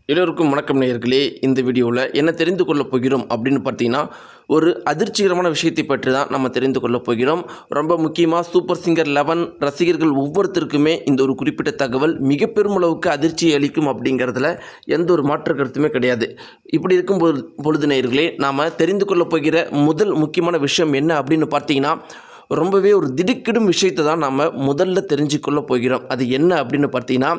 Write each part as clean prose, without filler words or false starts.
எல்லோருக்கும் வணக்கம் நேயர்களே. இந்த வீடியோவில் என்ன தெரிந்து கொள்ளப் போகிறோம் அப்படின்னு பார்த்தீங்கன்னா, ஒரு அதிர்ச்சிகரமான விஷயத்தை பற்றி தான் நம்ம தெரிந்து கொள்ளப் போகிறோம். ரொம்ப முக்கியமாக சூப்பர் சிங்கர் 11 ரசிகர்கள் ஒவ்வொருத்தருக்குமே இந்த ஒரு குறிப்பிட்ட தகவல் மிக பெருமளவுக்கு அதிர்ச்சியை அளிக்கும் அப்படிங்கிறதுல எந்த ஒரு மாற்று கருத்துமே கிடையாது. இப்படி இருக்கும் பொழுது நேயர்களே, நாம் தெரிந்து கொள்ளப் போகிற முதல் முக்கியமான விஷயம் என்ன அப்படின்னு பார்த்தீங்கன்னா, ரொம்பவே ஒரு திடுக்கிடும் விஷயத்தை தான் நாம் முதல்ல தெரிஞ்சுக்கொள்ள போகிறோம். அது என்ன அப்படின்னு பார்த்தீங்கன்னா,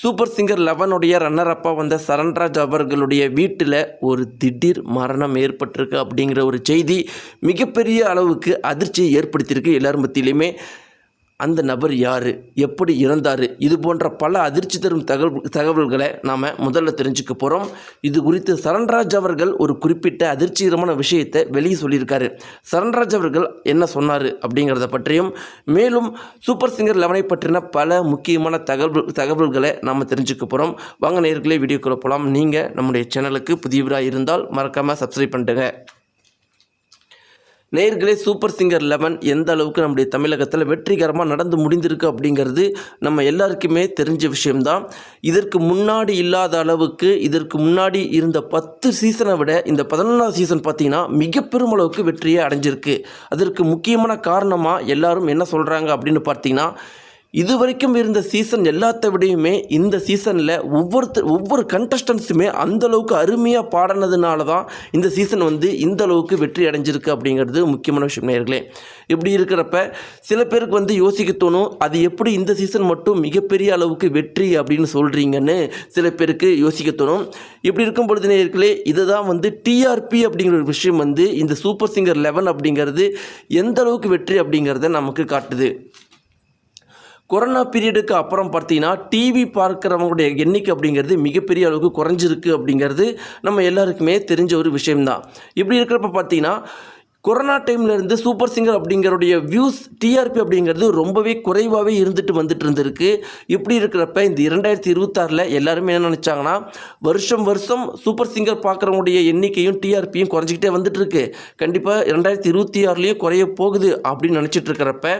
சூப்பர் சிங்கர் 11 ரன்னர் அப்பாக வந்த சரண்ராஜ் அவர்களுடைய வீட்டில் ஒரு திடீர் மரணம் ஏற்பட்டிருக்கு அப்படிங்கிற ஒரு செய்தி மிகப்பெரிய அளவுக்கு அதிர்ச்சியை ஏற்படுத்தியிருக்கு எல்லார் மத்தியிலையுமே. அந்த நபர் யார், எப்படி இறந்தார், இது போன்ற பல அதிர்ச்சி தரும் தகவல்களை நாம் முதல்ல தெரிஞ்சுக்க போகிறோம். இது குறித்து சரண்ராஜ் அவர்கள் ஒரு குறிப்பிட்ட அதிர்ச்சிகரமான விஷயத்தை வெளியே சொல்லியிருக்காரு. சரண்ராஜ் அவர்கள் என்ன சொன்னார் அப்படிங்கிறத பற்றியும், மேலும் சூப்பர் சிங்கர் 11 பற்றின பல முக்கியமான தகவல்களை நாம் தெரிஞ்சுக்க போகிறோம். வாங்க நேயர்களே, வீடியோக்குள்ள போகலாம். நீங்கள் நம்முடைய சேனலுக்கு புதியவராக இருந்தால் மறக்காமல் சப்ஸ்கிரைப் பண்ணிட்டுங்க. நேயர்களே, சூப்பர் சிங்கர் 11 எந்த அளவுக்கு நம்முடைய தமிழகத்தில் வெற்றிகரமாக நடந்து முடிந்திருக்கு அப்படிங்கிறது நம்ம எல்லாருக்குமே தெரிஞ்ச விஷயம்தான். இதற்கு முன்னாடி இல்லாத அளவுக்கு, இதற்கு முன்னாடி இருந்த 10 சீசனை விட இந்த 11ஆவது சீசன் பார்த்திங்கன்னா மிக பெருமளவுக்கு வெற்றியை அடைஞ்சிருக்கு. அதற்கு முக்கியமான காரணமாக எல்லாரும் என்ன சொல்கிறாங்க அப்படின்னு பார்த்தீங்கன்னா, இது வரைக்கும் இருந்த சீசன் எல்லாத்த விடையுமே இந்த சீசனில் ஒவ்வொரு கண்டஸ்டன்ஸுமே அந்தளவுக்கு அருமையாக பாடினதுனால தான் இந்த சீசன் இந்த அளவுக்கு வெற்றி அடைஞ்சிருக்கு அப்படிங்கிறது முக்கியமான விஷயம் நேயர்களே. இப்படி இருக்கிறப்ப சில பேருக்கு யோசிக்க தோணும், அது எப்படி இந்த சீசன் மட்டும் மிகப்பெரிய அளவுக்கு வெற்றி அப்படின்னு சொல்கிறீங்கன்னு சில பேருக்கு யோசிக்க தோணும். இப்படி இருக்கும் பொழுது நேயர்களே, இதை தான் டிஆர்பி அப்படிங்கிற ஒரு விஷயம் இந்த சூப்பர் சிங்கர் 11 அப்படிங்கிறது எந்த அளவுக்கு வெற்றி அப்படிங்கிறத நமக்கு காட்டுது. கொரோனா பீரியடுக்கு அப்புறம் பார்த்தீங்கன்னா டிவி பார்க்குறவங்களுடைய எண்ணிக்கை அப்படிங்கிறது மிகப்பெரிய அளவுக்கு குறைஞ்சிருக்கு அப்படிங்கிறது நம்ம எல்லாருக்குமே தெரிஞ்ச ஒரு விஷயம்தான். இப்படி இருக்கிறப்ப பார்த்தீங்கன்னா, கொரோனா டைம்லேருந்து சூப்பர் சிங்கர் அப்படிங்கிறடைய வியூஸ் டிஆர்பி அப்படிங்கிறது ரொம்பவே குறைவாகவே வந்துட்டு இருந்திருக்கு. இப்படி இருக்கிறப்ப இந்த 2026 எல்லாருமே என்ன நினச்சாங்கன்னா, வருஷம் சூப்பர் சிங்கர் பார்க்குறவங்களுடைய எண்ணிக்கையும் டிஆர்பியும் குறைஞ்சிக்கிட்டே வந்துட்டுருக்கு, கண்டிப்பாக 2026 குறைய போகுது அப்படின்னு நினச்சிட்டு இருக்கிறப்ப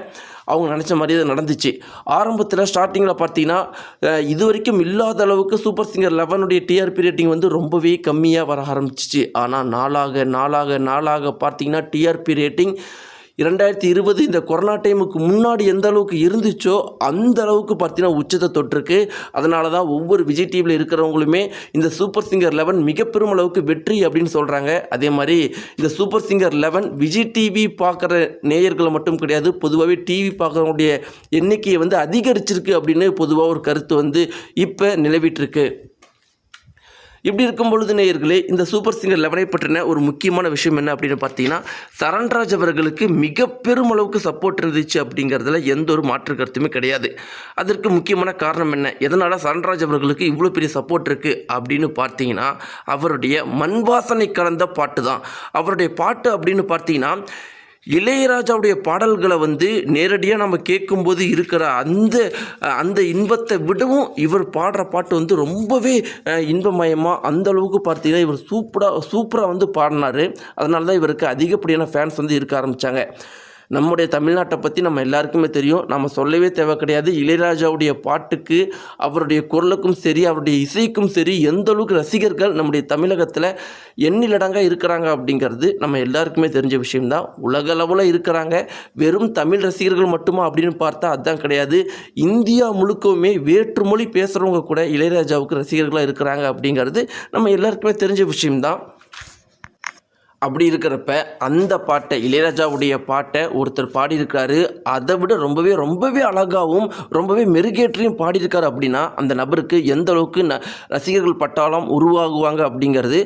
அவங்க நினச்ச மாதிரி அது நடந்துச்சு. ஆரம்பத்தில் ஸ்டார்டிங்கில் பார்த்தீங்கன்னா, இது வரைக்கும் இல்லாத அளவுக்கு சூப்பர் சிங்கர் 11 டிஆர்பி ரேட்டிங் ரொம்பவே கம்மியாக வர ஆரம்பிச்சிச்சு. ஆனால் நாளாக பார்த்தீங்கன்னா டிஆர்பி ரேட்டிங் 2020 இந்த கொரோனா டைமுக்கு முன்னாடி எந்த அளவுக்கு இருந்துச்சோ அந்த அளவுக்கு பார்த்தீங்கன்னா உச்சத்தை தொட்டிருக்கு. அதனால தான் ஒவ்வொரு விஜய் டிவியில் இருக்கிறவங்களுமே இந்த சூப்பர் சிங்கர் 11 மிக பெரும் அளவுக்கு வெற்றி அப்படின்னு சொல்கிறாங்க. அதே மாதிரி இந்த சூப்பர் சிங்கர் 11 விஜய் டிவி பார்க்குற நேயர்களை மட்டும் கிடையாது, பொதுவாகவே டிவி பார்க்குறவங்களுடைய எண்ணிக்கையை அதிகரிச்சிருக்கு அப்படின்னு பொதுவாக ஒரு கருத்து இப்போ நிலவிட்டுருக்கு. இப்படி இருக்கும் பொழுது நேயர்களே, இந்த சூப்பர் சிங்கர் 11 பற்றின ஒரு முக்கியமான விஷயம் என்ன அப்படின்னு பார்த்தீங்கன்னா, சரண்ராஜ் அவர்களுக்கு மிக பெருமளவுக்கு சப்போர்ட் இருந்துச்சு அப்படிங்கிறதுல எந்த ஒரு மாற்று கருத்துமே கிடையாது. அதற்கு முக்கியமான காரணம் என்ன, எதனால் சரண்ராஜ் அவர்களுக்கு இவ்வளோ பெரிய சப்போர்ட் இருக்குது அப்படின்னு பார்த்தீங்கன்னா, அவருடைய மண் வாசனை கலந்த பாட்டு தான். அவருடைய பாட்டு அப்படின்னு பார்த்தீங்கன்னா, இளையராஜாவுடைய பாடல்களை நேரடியாக நம்ம கேட்கும்போது இருக்கிற அந்த இன்பத்தை விடவும் இவர் பாடுற பாட்டு ரொம்பவே இன்பமயமாக அந்தளவுக்கு பார்த்தீங்கன்னா இவர் சூப்பராக பாடினார். அதனால தான் இவருக்கு அதிகப்படியான ஃபேன்ஸ் இருக்க ஆரம்பித்தாங்க. நம்முடைய தமிழ்நாட்டை பற்றி நம்ம எல்லாருக்குமே தெரியும், நம்ம சொல்லவே தேவை கிடையாது. இளையராஜாவுடைய பாட்டுக்கு, அவருடைய குரலுக்கும் சரி, அவருடைய இசைக்கும் சரி எந்த அளவுக்கு ரசிகர்கள் நம்முடைய தமிழகத்தில் எண்ணிலடங்காக இருக்கிறாங்க அப்படிங்கிறது நம்ம எல்லாருக்குமே தெரிஞ்ச விஷயம்தான். உலக அளவில் இருக்கிறாங்க. வெறும் தமிழ் ரசிகர்கள் மட்டுமா அப்படின்னு பார்த்தா அதுதான் கிடையாது. இந்தியா முழுக்கவுமே வேற்றுமொழி பேசுகிறவங்க கூட இளையராஜாவுக்கு ரசிகர்களாக இருக்கிறாங்க அப்படிங்கிறது நம்ம எல்லாருக்குமே தெரிஞ்ச விஷயம்தான். அப்படி இருக்கிறப்ப அந்த பாட்டை, இளையராஜாவுடைய பாட்டை ஒருத்தர் பாடியிருக்காரு, அதை விட ரொம்பவே அழகாகவும் ரொம்பவே மெருகேற்றியும் பாடியிருக்காரு அப்படின்னா அந்த நபருக்கு எந்த அளவுக்கு ரசிகர்கள் பட்டாளம் உருவாகுவாங்க அப்படிங்கிறது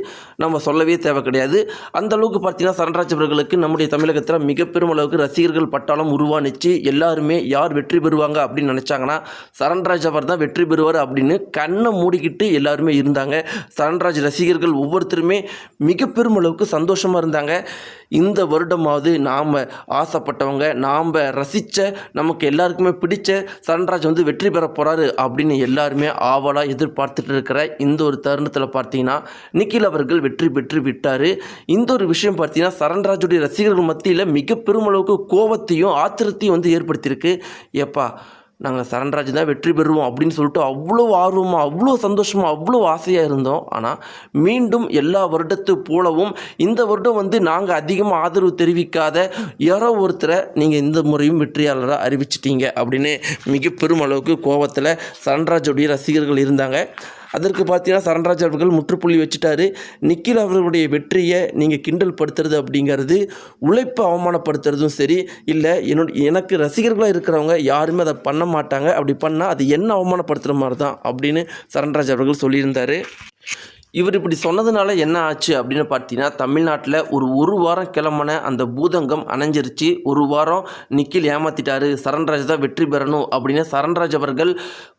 நம்ம சொல்லவே தேவை கிடையாது. அந்த அளவுக்கு பார்த்தீங்கன்னா சரண்ராஜ் அவர்களுக்கு நம்முடைய தமிழகத்தில் மிக பெரும் அளவுக்கு ரசிகர்கள் பட்டாளம் உருவானிச்சு. எல்லாருமே யார் வெற்றி பெறுவாங்க அப்படின்னு நினச்சாங்கன்னா சரண்ராஜ் அவர் தான் வெற்றி பெறுவார் அப்படின்னு கண்ணை மூடிக்கிட்டு எல்லாருமே இருந்தாங்க. சரண்ராஜ் ரசிகர்கள் ஒவ்வொருத்தருமே மிக பெரும் அளவுக்கு சந்தோஷமாக இருந்தாங்க. இந்த வருடமாவது நாம் ஆசைப்பட்டவங்க, நாம் ரசித்த, நமக்கு எல்லாருக்குமே பிடிச்ச சரண்ராஜ் வெற்றி பெற போகிறாரு அப்படின்னு எல்லாருமே ஆவலாக எதிர்பார்த்துட்டு இருக்கிற இந்த ஒரு தருணத்தில் பார்த்தீங்கன்னா நிக்கில் அவர்கள் வெற்றி பெற்று விட்டார். இந்த ஒரு விஷயம் பார்த்தீங்கன்னா சரண்ராஜுடைய ரசிகர்கள் மத்தியில் மிக பெருமளவுக்கு கோபத்தையும் ஆத்திரத்தையும் ஏற்படுத்தியிருக்கு. ஏப்பா, நாங்கள் சரண்ராஜ் தான் வெற்றி பெறுவோம் அப்படின்னு சொல்லிட்டு அவ்வளோ ஆர்வமாக, அவ்வளோ சந்தோஷமாக, அவ்வளோ ஆசையாக இருந்தோம். ஆனால் மீண்டும் எல்லா வருடத்து போலவும் இந்த வருடம் வந்து நாங்கள் அதிகமாக ஆதரவு தெரிவிக்காத யாரோ ஒருத்தரை நீங்கள் இந்த முறையும் வெற்றியாளராக அறிவிச்சிட்டீங்க அப்படின்னு மிக பெரும் அளவுக்கு கோபத்தில் சரண்ராஜுடைய ரசிகர்கள் இருந்தாங்க. அதற்கு பார்த்தீங்கன்னா சரண்ராஜ் அவர்கள் முற்றுப்புள்ளி வச்சுட்டாரு. நிக்கில் அவர்களுடைய வெற்றியை நீங்கள் கிண்டல் படுத்துறது அப்படிங்கிறது உழைப்பை அவமானப்படுத்துறதும் சரி, இல்லை எனக்கு ரசிகர்களாக இருக்கிறவங்க யாருமே அதை பண்ண மாட்டாங்க, அப்படி பண்ணால் அது என்ன அவமானப்படுத்துகிற மாதிரி தான் அப்படின்னு சரண்ராஜ் அவர்கள் சொல்லியிருந்தார். இவர் இப்படி சொன்னதுனால என்ன ஆச்சு அப்படின்னு பார்த்தீங்கன்னா, தமிழ்நாட்டில் ஒரு வாரம் கிளம்பின அந்த பூதங்கம் அணைஞ்சிருச்சு. ஒரு வாரம் நிக்கில் ஏமாற்றிட்டாரு, சரண்ராஜ் தான் வெற்றி பெறணும் அப்படின்னு சரண்ராஜ் அவர்கள்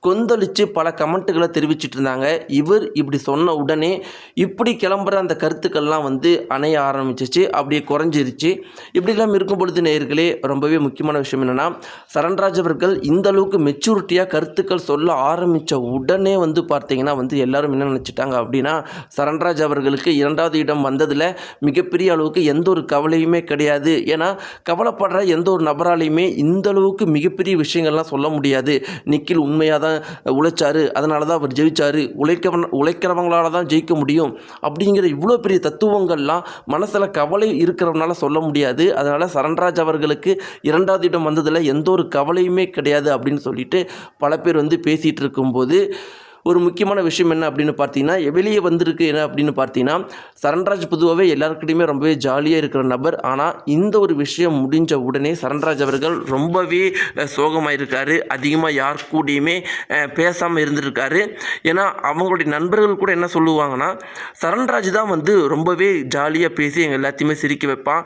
கொந்தளித்து பல கமெண்ட்டுகளை தெரிவிச்சிட்டு இருந்தாங்க. இவர் இப்படி சொன்ன உடனே இப்படி கிளம்புற அந்த கருத்துக்கள்லாம் வந்து அணைய ஆரம்பிச்சிச்சு, அப்படியே குறைஞ்சிருச்சு. இப்படிலாம் இருக்கும் பொழுது நேயர்களே, ரொம்பவே முக்கியமான விஷயம் என்னென்னா, சரண்ராஜ் அவர்கள் இந்த அளவுக்கு மெச்சூரிட்டியாக கருத்துக்கள் சொல்ல ஆரம்பித்த உடனே வந்து பார்த்தீங்கன்னா வந்து எல்லாரும் என்ன நினச்சிட்டாங்க அப்படின்னா, சரண்ராஜ் அவர்களுக்கு 2வது இடம் வந்ததில் மிகப்பெரிய அளவுக்கு எந்த ஒரு கவலையுமே கிடையாது. ஏன்னா கவலைப்படுற எந்த ஒரு நபராலையுமே இந்த அளவுக்கு மிகப்பெரிய விஷயங்கள்லாம் சொல்ல முடியாது. நிக்கில் உண்மையாக தான் உழைச்சாரு, அதனால தான் அவர் ஜெயிச்சாரு, உழைக்கிறவங்களால தான் ஜெயிக்க முடியும் அப்படிங்கிற இவ்வளோ பெரிய தத்துவங்கள்லாம் மனசில் கவலை இருக்கிறவனால சொல்ல முடியாது. அதனால் சரண்ராஜ் அவர்களுக்கு 2வது இடம் வந்ததில் எந்த ஒரு கவலையுமே கிடையாது அப்படின்னு சொல்லிட்டு பல பேர் வந்து பேசிகிட்டு இருக்கும்போது, ஒரு முக்கியமான விஷயம் என்ன அப்படின்னு பார்த்தீங்கன்னா, வெளியே வந்திருக்கு என்ன அப்படின்னு பார்த்தீங்கன்னா, சரண்ராஜ் பொதுவாகவே எல்லாருக்கிட்டையுமே ரொம்பவே ஜாலியாக இருக்கிற நபர். ஆனால் இந்த ஒரு விஷயம் முடிஞ்ச உடனே சரண்ராஜ் அவர்கள் ரொம்பவே சோகமாக இருக்கார். அதிகமாக யார் கூடயுமே பேசாமல் இருந்திருக்காரு. ஏன்னா அவங்களுடைய நண்பர்கள் கூட என்ன சொல்லுவாங்கன்னா, சரண்ராஜ் தான் வந்து ரொம்பவே ஜாலியாக பேசி எங்கள் எல்லாத்தையுமே சிரிக்க வைப்பான்.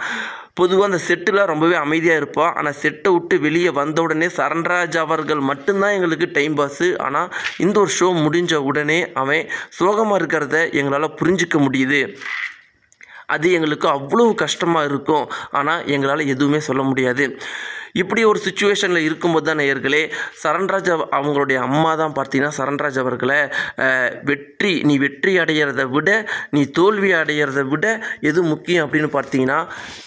பொதுவாக அந்த செட்டில் ரொம்பவே அமைதியாக இருப்பான். ஆனால் செட்டை விட்டு வெளியே வந்த உடனே சரண்ராஜ் அவர்கள் மட்டும்தான் எங்களுக்கு டைம் பாஸு. ஆனால் இந்த ஒரு ஷோ முடிஞ்ச உடனே அவன் சோகமாக இருக்கிறத எங்களால் புரிஞ்சிக்க முடியுது. அது எங்களுக்கு அவ்வளோ கஷ்டமாக இருக்கும். ஆனால் எங்களால் எதுவுமே சொல்ல முடியாது. இப்படி ஒரு சுச்சுவேஷனில் இருக்கும்போது தான் நேயர்களே, சரண்ராஜ் அவங்களுடைய அம்மா தான் பார்த்தீங்கன்னா சரண்ராஜ் அவர்களை நீ வெற்றி அடைகிறத விட நீ தோல்வி அடைகிறத விட எது முக்கியம் அப்படின்னு பார்த்தீங்கன்னா,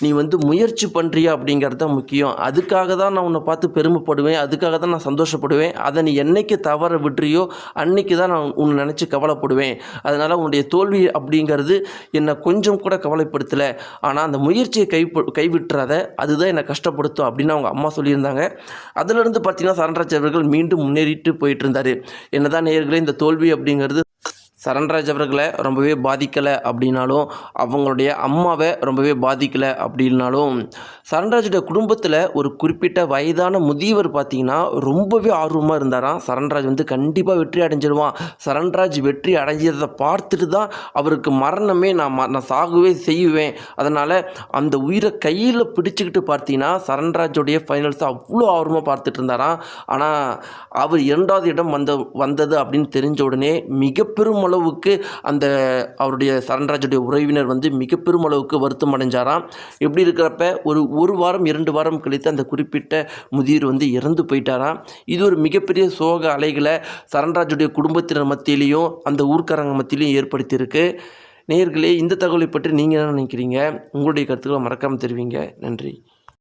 நீ வந்து முயற்சி பண்ணுறியா அப்படிங்கிறது தான் முக்கியம். அதுக்காக தான் நான் உன்னை பார்த்து பெருமைப்படுவேன், அதுக்காக தான் நான் சந்தோஷப்படுவேன். அதை நீ என்னைக்கு தவற விடுறியோ அன்னைக்கு தான் நான் உன்னை நினச்சி கவலைப்படுவேன். அதனால் உன்னுடைய தோல்வி அப்படிங்கிறது என்னை கொஞ்சம் கூட கவலைப்படுத்தலை. ஆனால் அந்த முயற்சியை கைவிட்டுறாத, அதுதான் என்னை கஷ்டப்படுத்தும் அப்படின்னு அவங்க அம்மா சொல்லியிருந்தாங்க. அதிலிருந்து பார்த்தீங்கன்னா சரண்ராஜ் அவர்கள் மீண்டும் முன்னேறிட்டு போயிட்டு இருந்தார். என்னதான் நேயர்களே, இந்த தோல்வி அப்படிங்கிறது சரண்ராஜ் அவர்களை ரொம்பவே பாதிக்கலை அப்படின்னாலும், அவங்களுடைய அம்மாவை ரொம்பவே பாதிக்கலை அப்படின்னாலும், சரண்ராஜோட குடும்பத்தில் ஒரு குறிப்பிட்ட வயதான முதியவர் பார்த்திங்கன்னா ரொம்பவே ஆர்வமாக இருந்தாராம். சரண்ராஜ் வந்து கண்டிப்பாக வெற்றி அடைஞ்சிடுவான், சரண்ராஜ் வெற்றி அடைஞ்சதை பார்த்துட்டு தான் அவருக்கு மரணமே, நான் சாகவே செய்வேன், அதனால் அந்த உயிரை கையில் பிடிச்சிக்கிட்டு பார்த்தீங்கன்னா சரண்ராஜோடைய ஃபைனல்ஸை அவ்வளோ ஆர்வமாக பார்த்துட்டு இருந்தாராம். ஆனால் அவர் 2வது இடம் வந்தது அப்படின்னு தெரிஞ்ச உடனே மிக பெரும் அளவுக்கு அந்த அவருடைய சரண்ராஜுடைய உறவினர் வந்து மிக பெரும் அளவுக்கு வருத்தம் அடைஞ்சாராம். எப்படி இருக்கிறப்ப ஒரு வாரம் 2 வாரம் கழித்து அந்த குறிப்பிட்ட முதியவர் வந்து இறந்து போயிட்டாராம். இது ஒரு மிகப்பெரிய சோக அலைகளை சரண்ராஜுடைய குடும்பத்தினர் மத்தியிலையும் அந்த ஊர்க்காரங்க மத்தியிலையும் ஏற்படுத்தியிருக்கு. நேயர்களே, இந்த தகவலை பற்றி நீங்கள் என்ன நினைக்கிறீங்க? உங்களுடைய கருத்துக்களை மறக்காமல் தெரிவிங்க. நன்றி.